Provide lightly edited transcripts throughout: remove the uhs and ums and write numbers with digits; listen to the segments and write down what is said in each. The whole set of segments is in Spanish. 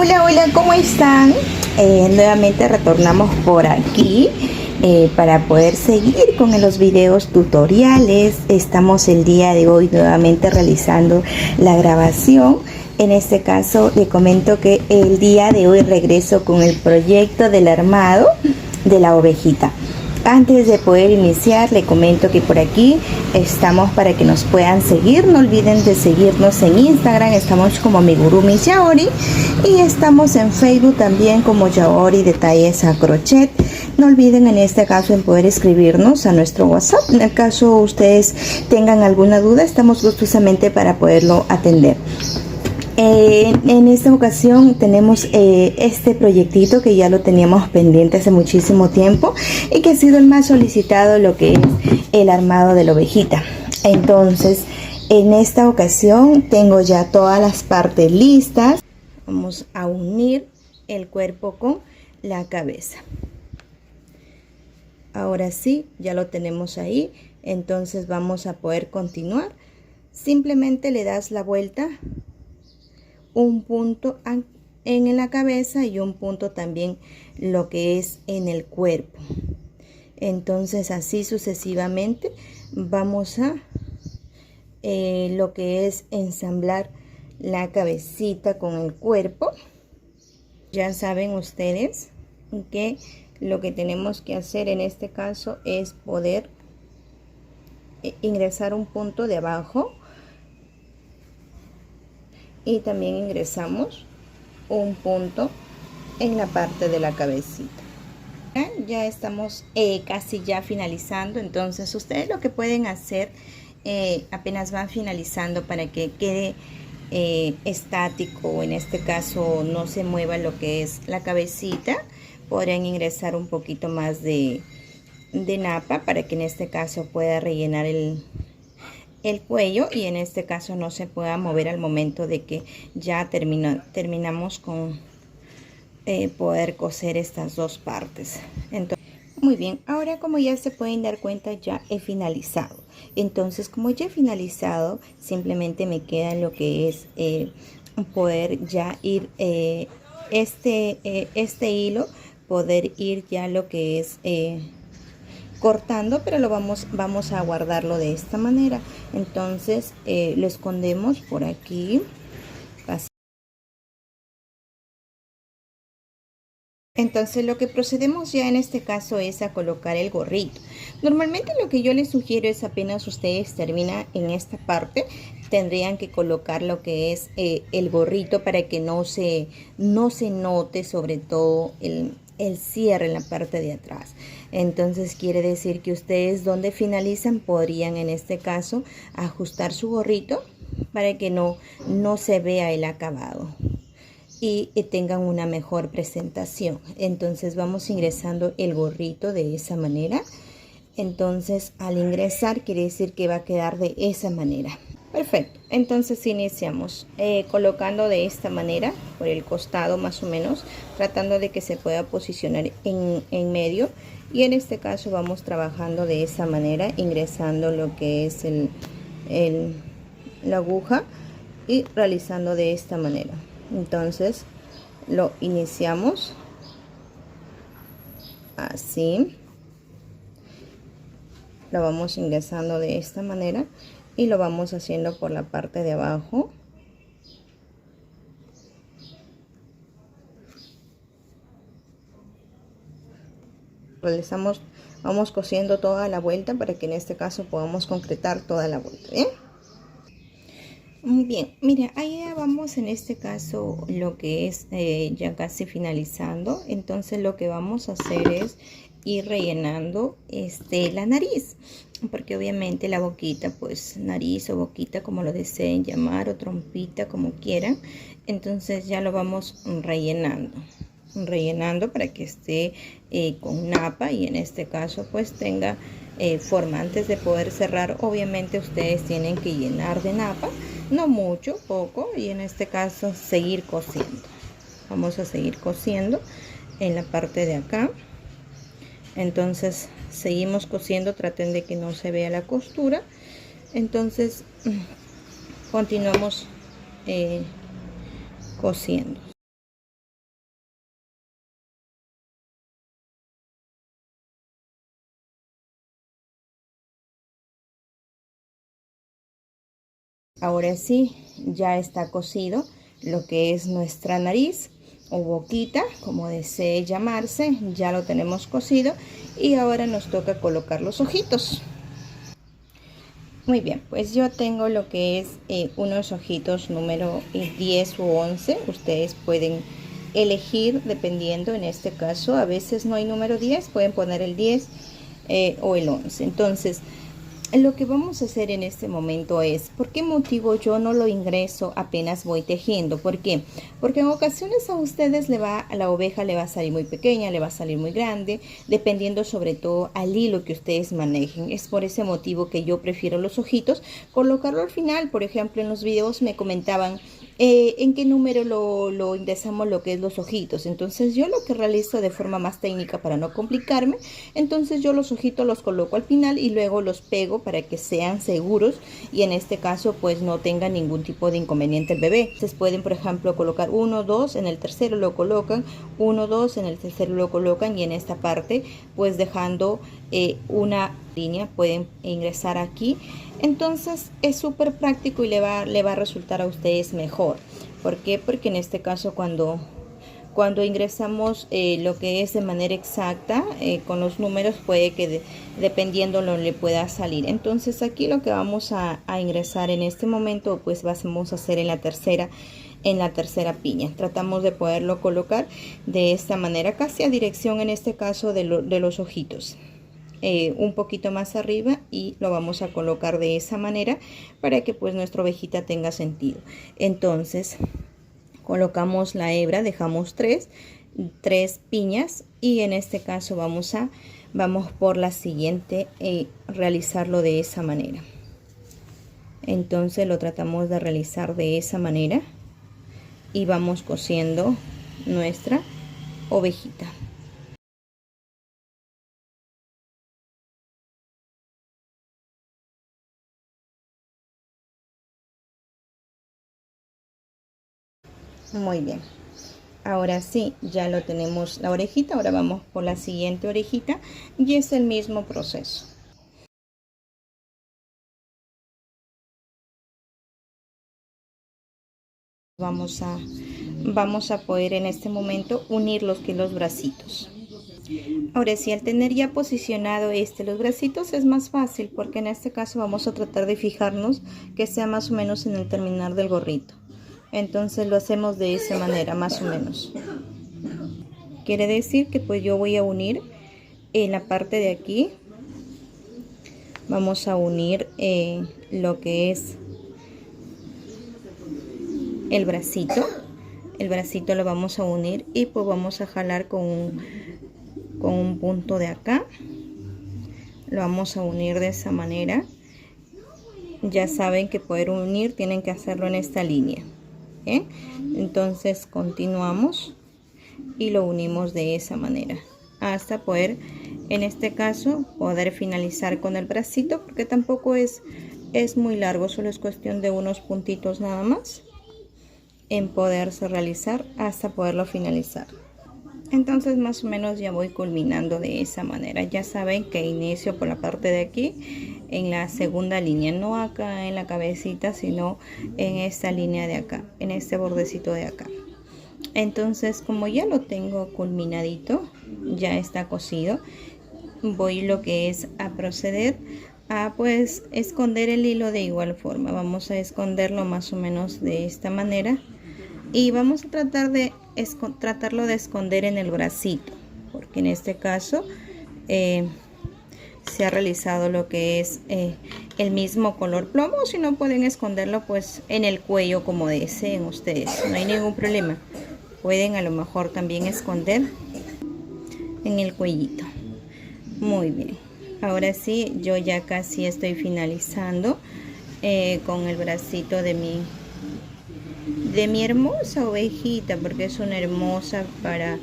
Hola, hola, ¿cómo están? Nuevamente retornamos por aquí para poder seguir con los videos tutoriales. Estamos el día de hoy nuevamente realizando la grabación. En este caso le comento que el día de hoy regreso con el proyecto del armado de la ovejita. Antes de poder iniciar, le comento que por aquí estamos para que nos puedan seguir. No olviden de seguirnos en Instagram, estamos como Amigurumi Yaori, y estamos en Facebook también como Yaori Detalles a Crochet. No olviden en este caso en poder escribirnos a nuestro WhatsApp. En el caso ustedes tengan alguna duda, estamos gustosamente para poderlo atender. En esta ocasión tenemos este proyectito que ya lo teníamos pendiente hace muchísimo tiempo y que ha sido el más solicitado, lo que es el armado de la ovejita. Entonces, en esta ocasión tengo ya todas las partes listas. Vamos a unir el cuerpo con la cabeza. Ahora sí, ya lo tenemos ahí. Entonces vamos a poder continuar. Simplemente le das la vuelta, un punto en la cabeza y un punto también lo que es en el cuerpo. Entonces así sucesivamente vamos a lo que es ensamblar la cabecita con el cuerpo. Ya saben ustedes que lo que tenemos que hacer en este caso es poder ingresar un punto de abajo y también ingresamos un punto en la parte de la cabecita. Ya estamos casi ya finalizando. Entonces ustedes lo que pueden hacer apenas van finalizando para que quede estático, o en este caso no se mueva lo que es la cabecita, podrían ingresar un poquito más de napa para que en este caso pueda rellenar el cuello y en este caso no se pueda mover al momento de que ya terminamos con poder coser estas dos partes. Entonces, muy bien, ahora como ya se pueden dar cuenta, ya he finalizado. Entonces, como ya he finalizado, simplemente me queda lo que es poder ya ir este hilo, poder ir ya lo que es cortando, pero lo vamos a guardarlo de esta manera. Entonces lo escondemos por aquí. Entonces lo que procedemos ya en este caso es a colocar el gorrito. Normalmente lo que yo les sugiero es apenas ustedes terminan en esta parte, tendrían que colocar lo que es el gorrito para que no se note sobre todo el cierre en la parte de atrás. Entonces quiere decir que ustedes donde finalizan podrían en este caso ajustar su gorrito para que no se vea el acabado y tengan una mejor presentación. Entonces vamos ingresando el gorrito de esa manera. Entonces al ingresar quiere decir que va a quedar de esa manera. Perfecto, entonces iniciamos colocando de esta manera por el costado más o menos, tratando de que se pueda posicionar en medio, y en este caso vamos trabajando de esa manera, ingresando lo que es la aguja y realizando de esta manera. Entonces lo iniciamos así, lo vamos ingresando de esta manera y lo vamos haciendo por la parte de abajo. Realizamos, vamos cosiendo toda la vuelta para que en este caso podamos concretar toda la vuelta. ¿Bien? Muy bien, mira, ahí vamos en este caso lo que es ya casi finalizando. Entonces lo que vamos a hacer es ir rellenando la nariz, porque obviamente la boquita, pues nariz o boquita como lo deseen llamar, o trompita como quieran. Entonces ya lo vamos rellenando para que esté con napa, y en este caso pues tenga forma. Antes de poder cerrar, obviamente ustedes tienen que llenar de napa, no mucho, poco, y en este caso seguir cosiendo. Vamos a seguir cosiendo en la parte de acá. Entonces seguimos cosiendo, traten de que no se vea la costura. Entonces continuamos cosiendo. Ahora sí, ya está cosido lo que es nuestra nariz o boquita, como desee llamarse. Ya lo tenemos cosido y ahora nos toca colocar los ojitos. Muy bien, pues yo tengo lo que es unos ojitos número 10 u 11. Ustedes pueden elegir dependiendo. En este caso a veces no hay número 10, pueden poner el 10 o el 11. Entonces lo que vamos a hacer en este momento es, ¿por qué motivo yo no lo ingreso apenas voy tejiendo? ¿Por qué? Porque en ocasiones a ustedes a la oveja le va a salir muy pequeña, le va a salir muy grande, dependiendo sobre todo al hilo que ustedes manejen. Es por ese motivo que yo prefiero los ojitos, colocarlo al final. Por ejemplo, en los videos me comentaban en qué número lo ingresamos lo que es los ojitos. Entonces yo lo que realizo de forma más técnica para no complicarme, entonces yo los ojitos los coloco al final y luego los pego para que sean seguros y en este caso pues no tenga ningún tipo de inconveniente el bebé. Entonces pueden por ejemplo colocar 1, 2, en el tercero lo colocan, 1, 2, en el tercero lo colocan y en esta parte pues dejando una línea pueden ingresar aquí. Entonces es súper práctico y le va a resultar a ustedes mejor. ¿Por qué? Porque en este caso cuando ingresamos lo que es de manera exacta con los números puede que dependiendo lo le pueda salir. Entonces aquí lo que vamos a ingresar en este momento pues vamos a hacer en la tercera piña. Tratamos de poderlo colocar de esta manera casi a dirección en este caso de los ojitos. Un poquito más arriba y lo vamos a colocar de esa manera para que pues nuestra ovejita tenga sentido. Entonces colocamos la hebra, dejamos tres piñas y en este caso vamos por la siguiente realizarlo de esa manera. Entonces lo tratamos de realizar de esa manera y vamos cosiendo nuestra ovejita. Muy bien, ahora sí ya lo tenemos la orejita. Ahora vamos por la siguiente orejita y es el mismo proceso. Vamos a poder en este momento unir los bracitos. Ahora sí, al tener ya posicionado los bracitos es más fácil porque en este caso vamos a tratar de fijarnos que sea más o menos en el terminar del gorrito. Entonces lo hacemos de esa manera más o menos. Quiere decir que pues yo voy a unir en la parte de aquí. Vamos a unir lo que es el bracito lo vamos a unir y pues vamos a jalar con un punto de acá. Lo vamos a unir de esa manera. Ya saben que poder unir tienen que hacerlo en esta línea. Entonces continuamos y lo unimos de esa manera hasta poder, en este caso, poder finalizar con el bracito, porque tampoco es muy largo, solo es cuestión de unos puntitos nada más en poderse realizar hasta poderlo finalizar. Entonces más o menos ya voy culminando de esa manera. Ya saben que inicio por la parte de aquí en la segunda línea, no acá en la cabecita, sino en esta línea de acá, en este bordecito de acá. Entonces como ya lo tengo culminadito, ya está cosido, voy lo que es a proceder a pues esconder el hilo de igual forma. Vamos a esconderlo más o menos de esta manera y vamos a tratarlo de esconder en el bracito, porque en este caso se ha realizado lo que es el mismo color plomo. Si no, pueden esconderlo pues en el cuello como deseen ustedes, no hay ningún problema. Pueden a lo mejor también esconder en el cuellito. Muy bien, ahora sí yo ya casi estoy finalizando con el bracito de mi hermosa ovejita, porque es una hermosa para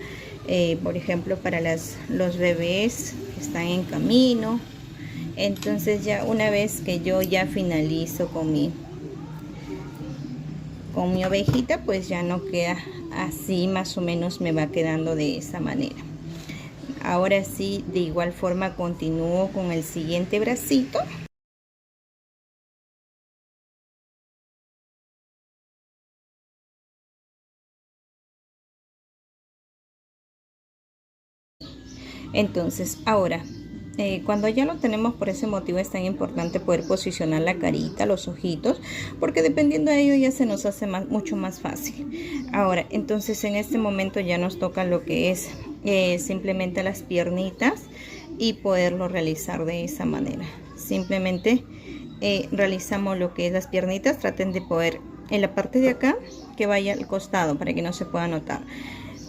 por ejemplo para los bebés que están en camino. Entonces ya una vez que yo ya finalizo con mi ovejita, pues ya no queda así, más o menos me va quedando de esa manera. Ahora sí, de igual forma continúo con el siguiente bracito. Entonces ahora cuando ya lo tenemos, por ese motivo es tan importante poder posicionar la carita, los ojitos, porque dependiendo de ello ya se nos hace mucho más fácil. Ahora, entonces en este momento ya nos toca lo que es simplemente las piernitas y poderlo realizar de esa manera. Simplemente realizamos lo que es las piernitas. Traten de poder en la parte de acá que vaya al costado para que no se pueda notar.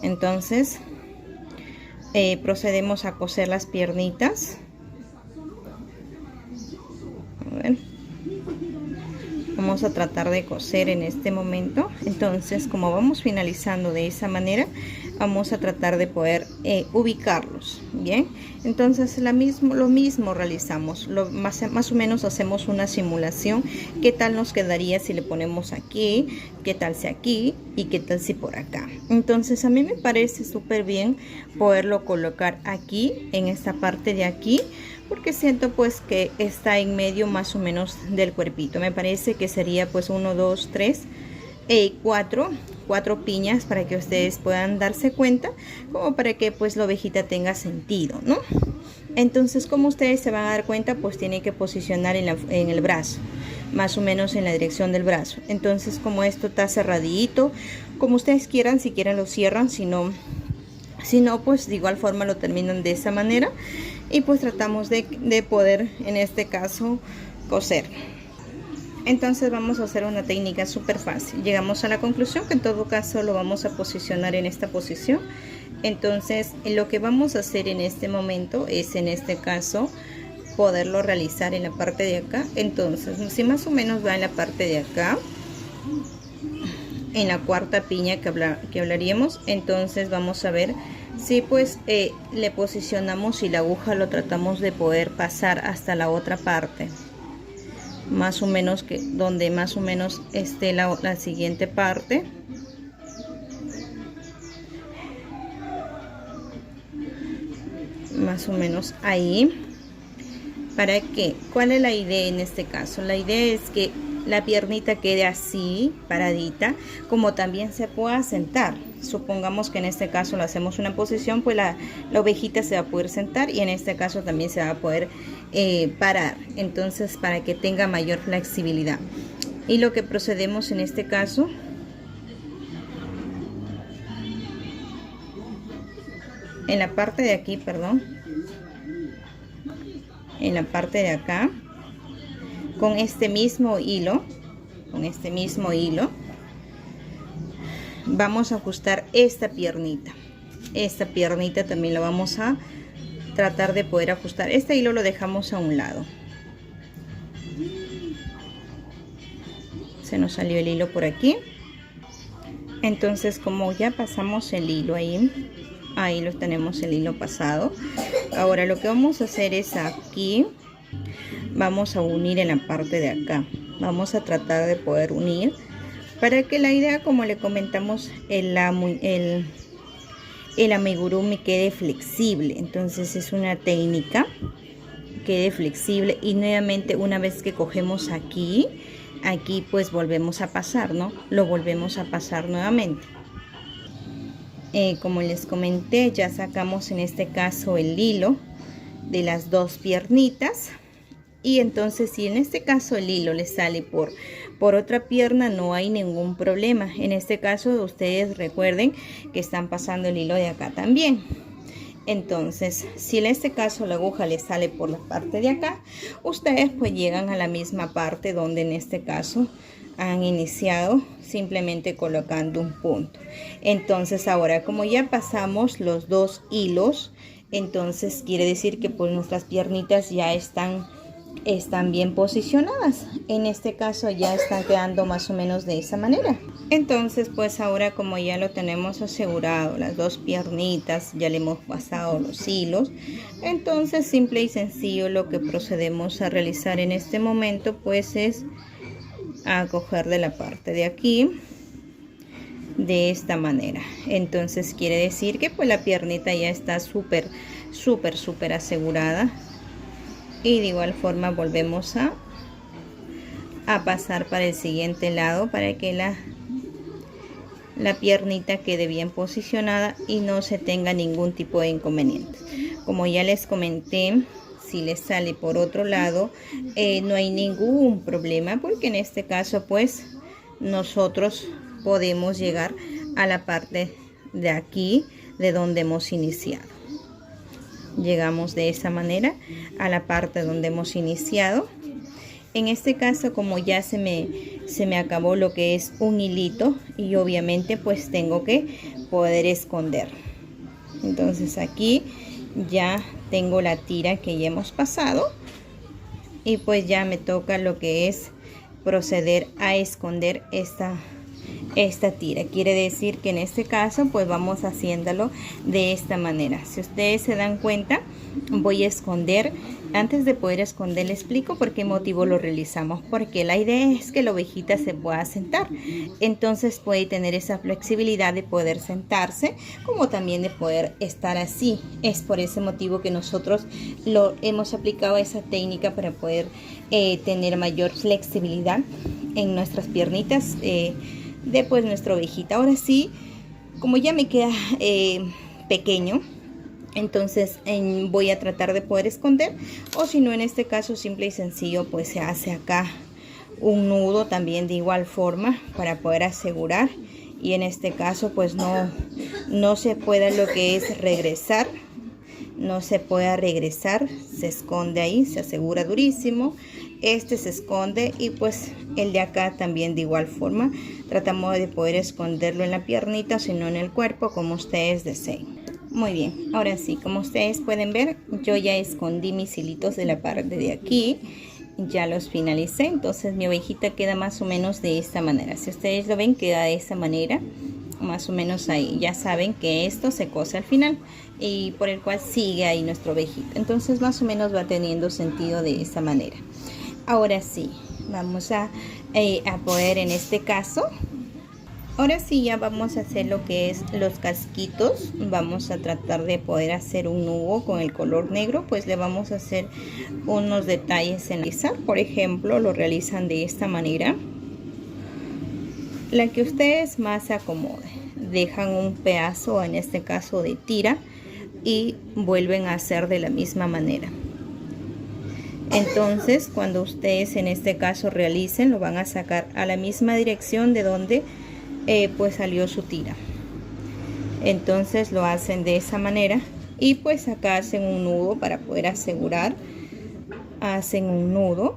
Entonces procedemos a coser las piernitas. A ver. Vamos a tratar de coser en este momento. Entonces, como vamos finalizando de esa manera, vamos a tratar de poder ubicarlos. Bien, entonces lo mismo realizamos. Más o menos hacemos una simulación. ¿Qué tal nos quedaría si le ponemos aquí? ¿Qué tal si aquí? ¿Y qué tal si por acá? Entonces a mí me parece súper bien poderlo colocar aquí, en esta parte de aquí, porque siento pues que está en medio más o menos del cuerpito. Me parece que sería pues 1, 2, 3, 4 piñas, para que ustedes puedan darse cuenta, como para que pues la ovejita tenga sentido, ¿no? Entonces, como ustedes se van a dar cuenta, pues tienen que posicionar en el brazo, más o menos en la dirección del brazo. Entonces, como esto está cerradito, como ustedes quieran, si quieren lo cierran, si no pues de igual forma lo terminan de esa manera. Y pues tratamos de poder, en este caso, coser. Entonces vamos a hacer una técnica súper fácil. Llegamos a la conclusión que en todo caso lo vamos a posicionar en esta posición. Entonces lo que vamos a hacer en este momento es, en este caso, poderlo realizar en la parte de acá. Entonces, si más o menos va en la parte de acá, en la cuarta piña que hablaríamos, entonces vamos a ver si pues le posicionamos y la aguja lo tratamos de poder pasar hasta la otra parte, más o menos que donde más o menos esté la siguiente parte. Más o menos ahí. ¿Para qué? ¿Cuál es la idea en este caso? La idea es que la piernita quede así, paradita, como también se pueda sentar. Supongamos que en este caso lo hacemos una posición, pues la ovejita se va a poder sentar, y en este caso también se va a poder parar. Entonces, para que tenga mayor flexibilidad. Y lo que procedemos en este caso, en la parte de aquí, perdón, en la parte de acá, con este mismo hilo, vamos a ajustar esta piernita. Esta piernita también lo vamos a tratar de poder ajustar. Este hilo lo dejamos a un lado. Se nos salió el hilo por aquí. Entonces, como ya pasamos el hilo ahí lo tenemos, el hilo pasado. Ahora lo que vamos a hacer es aquí, vamos a unir en la parte de acá. Vamos a tratar de poder unir para que la idea, como le comentamos, el amigurumi quede flexible. Entonces es una técnica, quede flexible, y nuevamente una vez que cogemos aquí pues volvemos a pasar, ¿no? Lo volvemos a pasar nuevamente. Como les comenté, ya sacamos en este caso el hilo de las dos piernitas, y entonces si en este caso el hilo le sale por otra pierna, no hay ningún problema. En este caso ustedes recuerden que están pasando el hilo de acá también. Entonces, si en este caso la aguja le sale por la parte de acá, ustedes pues llegan a la misma parte donde en este caso han iniciado, simplemente colocando un punto. Entonces ahora, como ya pasamos los dos hilos, entonces quiere decir que pues nuestras piernitas ya están bien posicionadas. En este caso ya están quedando más o menos de esa manera. Entonces pues ahora, como ya lo tenemos asegurado, las dos piernitas, ya le hemos pasado los hilos, entonces simple y sencillo lo que procedemos a realizar en este momento pues es a coger de la parte de aquí de esta manera. Entonces quiere decir que pues la piernita ya está súper asegurada, y de igual forma volvemos a pasar para el siguiente lado para que la piernita quede bien posicionada y no se tenga ningún tipo de inconveniente. Como ya les comenté, si les sale por otro lado, no hay ningún problema, porque en este caso pues nosotros podemos llegar a la parte de aquí de donde hemos iniciado. Llegamos de esa manera a la parte donde hemos iniciado. En este caso, como ya se me acabó lo que es un hilito, y obviamente pues tengo que poder esconder. Entonces aquí ya tengo la tira que ya hemos pasado, y pues ya me toca lo que es proceder a esconder esta tira. Quiere decir que en este caso pues vamos haciéndolo de esta manera. Si ustedes se dan cuenta, voy a esconder. Antes de poder esconder, le explico por qué motivo lo realizamos, porque la idea es que la ovejita se pueda sentar, entonces puede tener esa flexibilidad de poder sentarse, como también de poder estar así. Es por ese motivo que nosotros lo hemos aplicado esa técnica, para poder tener mayor flexibilidad en nuestras piernitas de pues nuestra ovejita. Ahora sí, como ya me queda pequeño, entonces voy a tratar de poder esconder, o si no, en este caso simple y sencillo pues se hace acá un nudo también de igual forma para poder asegurar, y en este caso pues no se pueda lo que es regresar, no se pueda regresar, se esconde ahí, se asegura durísimo, este se esconde, y pues el de acá también de igual forma tratamos de poder esconderlo en la piernita, sino en el cuerpo, como ustedes deseen. Muy bien, ahora sí, como ustedes pueden ver, yo ya escondí mis hilitos de la parte de aquí, ya los finalicé. Entonces mi ovejita queda más o menos de esta manera. Si ustedes lo ven, queda de esta manera, más o menos ahí. Ya saben que esto se cose al final, y por el cual sigue ahí nuestra ovejita. Entonces más o menos va teniendo sentido de esa manera. Ahora sí, vamos a poder, en este caso, ahora sí ya vamos a hacer lo que es los casquitos. Vamos a tratar de poder hacer un nudo con el color negro, pues le vamos a hacer unos detalles en la pieza. Por ejemplo, lo realizan de esta manera, la que ustedes más se acomoden. Dejan un pedazo, en este caso de tira, y vuelven a hacer de la misma manera. Entonces cuando ustedes en este caso realicen, lo van a sacar a la misma dirección de donde pues salió su tira. Entonces lo hacen de esa manera, y pues acá hacen un nudo para poder asegurar. Hacen un nudo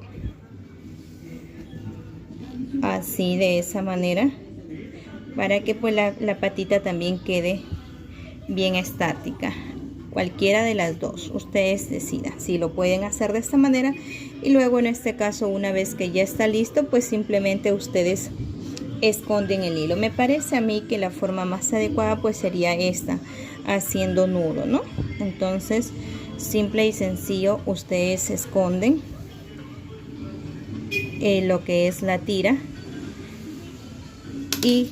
así, de esa manera, para que pues la patita también quede bien estática. Cualquiera de las dos, ustedes decidan si lo pueden hacer de esta manera. Y luego en este caso, una vez que ya está listo, pues simplemente ustedes esconden el hilo. Me parece a mí que la forma más adecuada pues sería esta, haciendo nudo, ¿no? Entonces simple y sencillo, ustedes esconden lo que es la tira, y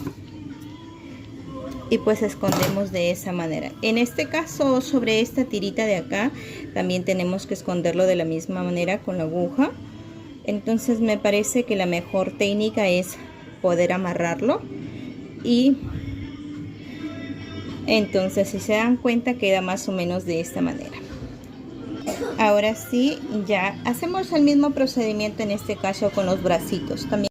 pues escondemos de esa manera. En este caso, sobre esta tirita de acá también tenemos que esconderlo de la misma manera con la aguja. Entonces me parece que la mejor técnica es poder amarrarlo, y entonces si se dan cuenta queda más o menos de esta manera. Ahora sí, ya hacemos el mismo procedimiento en este caso con los bracitos también.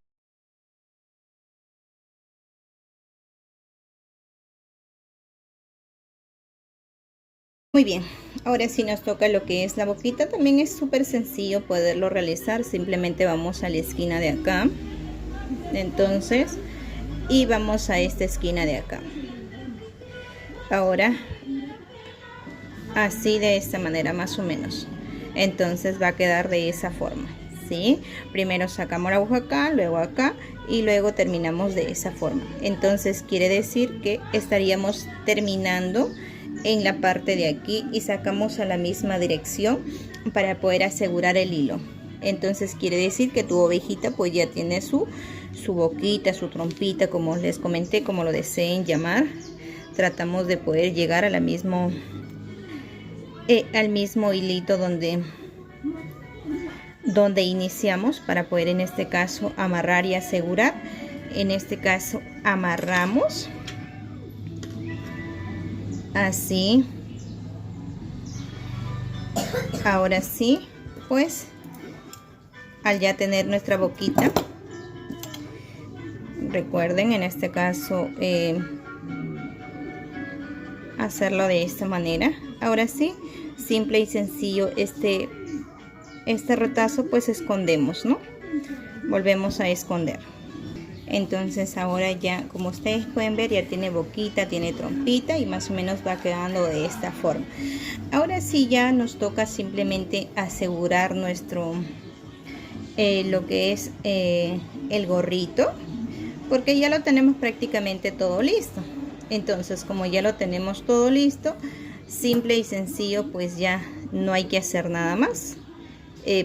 Muy bien, ahora sí nos toca lo que es la boquita. También es súper sencillo poderlo realizar. Simplemente vamos a la esquina de acá, entonces, y vamos a esta esquina de acá. Ahora así, de esta manera más o menos. Entonces va a quedar de esa forma, ¿sí? Primero sacamos la aguja acá, luego acá, y luego terminamos de esa forma. Entonces quiere decir que estaríamos terminando en la parte de aquí, y sacamos a la misma dirección para poder asegurar el hilo. Entonces quiere decir que tu ovejita pues ya tiene su boquita, su trompita, como les comenté, como lo deseen llamar. Tratamos de poder llegar a al mismo hilito donde iniciamos, para poder en este caso amarrar y asegurar. En este caso amarramos así, Ahora sí, pues al ya tener nuestra boquita, recuerden en este caso hacerlo de esta manera. Ahora sí, simple y sencillo, este retazo pues escondemos, ¿no? Volvemos a esconder. Entonces ahora ya, como ustedes pueden ver, ya tiene boquita, tiene trompita y más o menos va quedando de esta forma. Ahora sí ya nos toca simplemente asegurar nuestro lo que es el gorrito, porque ya lo tenemos prácticamente todo listo. Entonces, como ya lo tenemos todo listo, simple y sencillo, pues ya no hay que hacer nada más.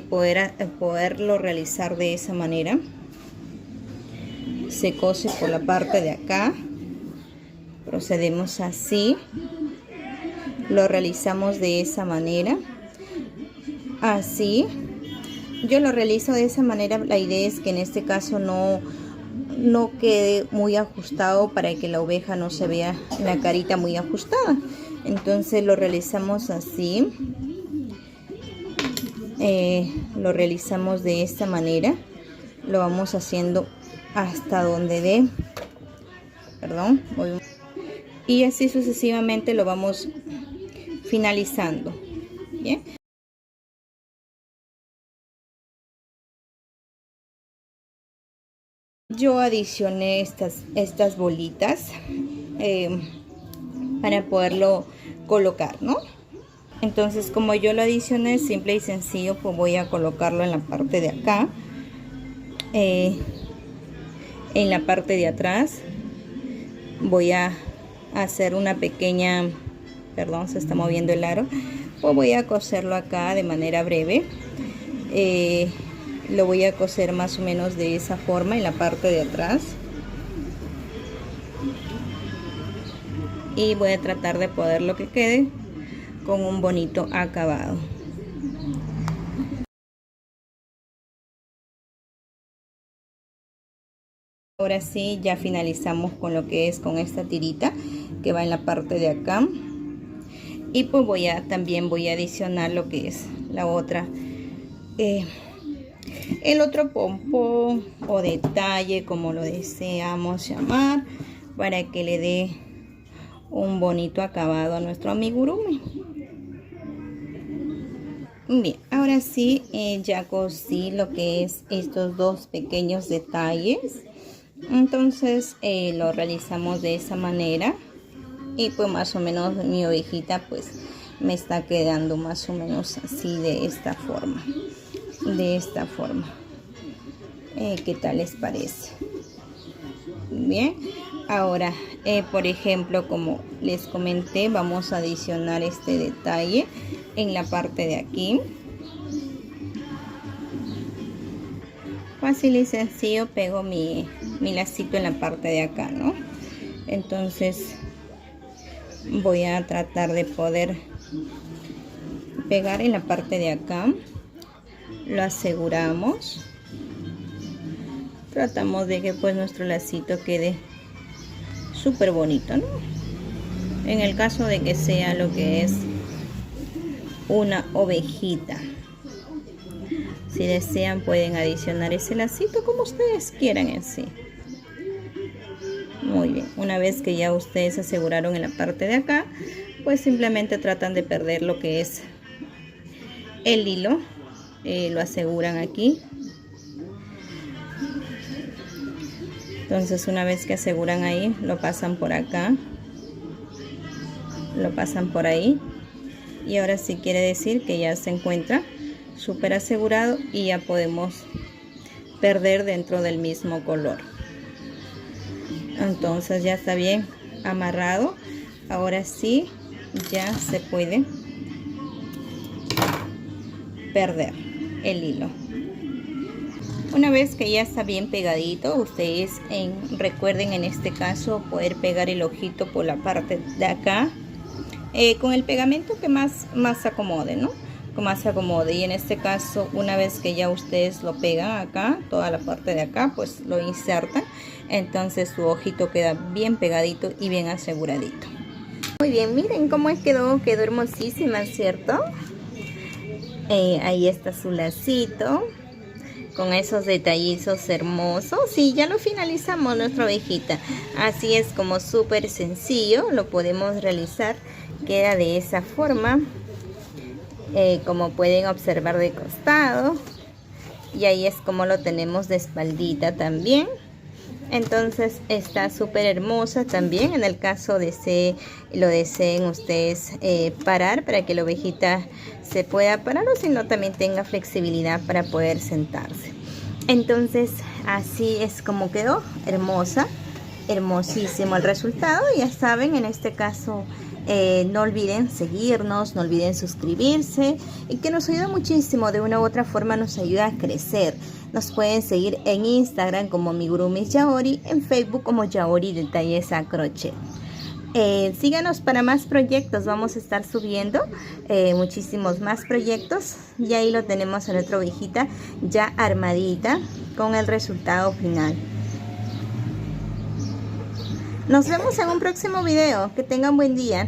Poderlo realizar de esa manera. Se cose por la parte de acá, procedemos así, lo realizamos de esa manera, así. Yo lo realizo de esa manera. La idea es que en este caso no quede muy ajustado, para que la oveja no se vea la carita muy ajustada. Entonces lo realizamos así, lo realizamos de esta manera, lo vamos haciendo hasta donde dé, perdón, y así sucesivamente lo vamos finalizando. Bien. Yo adicioné estas bolitas para poderlo colocar, ¿no? Entonces, como yo lo adicioné, simple y sencillo, pues voy a colocarlo en la parte de acá, en la parte de atrás. Voy a hacer una pequeña, perdón, se está moviendo el aro, pues voy a coserlo acá de manera breve. Lo voy a coser más o menos de esa forma en la parte de atrás, y voy a tratar de poderlo que quede con un bonito acabado. Ahora sí, ya finalizamos con lo que es con esta tirita que va en la parte de acá, y pues también voy a adicionar lo que es la otra, el otro pompón o detalle, como lo deseamos llamar, para que le dé un bonito acabado a nuestro amigurumi. Bien, ahora sí, ya cosí lo que es estos dos pequeños detalles. Entonces lo realizamos de esa manera, y pues más o menos mi ovejita pues me está quedando más o menos así, de esta forma, ¿qué tal les parece? Bien, ahora por ejemplo, como les comenté, vamos a adicionar este detalle en la parte de aquí. Fácil y sencillo, pego mi lacito en la parte de acá, ¿no? Entonces voy a tratar de poder pegar en la parte de acá, lo aseguramos, tratamos de que pues nuestro lacito quede súper bonito, ¿no? En el caso de que sea lo que es una ovejita, si desean pueden adicionar ese lacito como ustedes quieran en sí. Muy bien, una vez que ya ustedes aseguraron en la parte de acá, pues simplemente tratan de perder lo que es el hilo, lo aseguran aquí. Entonces una vez que aseguran ahí, lo pasan por acá, lo pasan por ahí, y ahora sí quiere decir que ya se encuentra súper asegurado y ya podemos perder dentro del mismo color. Entonces ya está bien amarrado. Ahora sí ya se puede perder el hilo. Una vez que ya está bien pegadito, ustedes recuerden en este caso poder pegar el ojito por la parte de acá, con el pegamento que más acomode, ¿no? Que más se acomode. Y en este caso, una vez que ya ustedes lo pegan acá, toda la parte de acá, pues lo insertan. Entonces su ojito queda bien pegadito y bien aseguradito. Muy bien, miren cómo quedó hermosísima, ¿cierto? Ahí está su lacito con esos detallizos hermosos y ya lo finalizamos nuestra ovejita. Así es, como súper sencillo lo podemos realizar. Queda de esa forma, como pueden observar de costado, y ahí es como lo tenemos de espaldita también. Entonces está súper hermosa también. En el caso de lo deseen ustedes parar, para que la ovejita se pueda parar, o si no también tenga flexibilidad para poder sentarse. Entonces así es como quedó, hermosa, hermosísimo el resultado. Ya saben, en este caso no olviden seguirnos, no olviden suscribirse, y que nos ayuda muchísimo. De una u otra forma nos ayuda a crecer. Nos pueden seguir en Instagram como Amigurumis Yaori, en Facebook como Yaori Detalles a Crochet. Síganos para más proyectos. Vamos a estar subiendo muchísimos más proyectos, y ahí lo tenemos a nuestra ovejita ya armadita con el resultado final. Nos vemos en un próximo video. Que tengan buen día.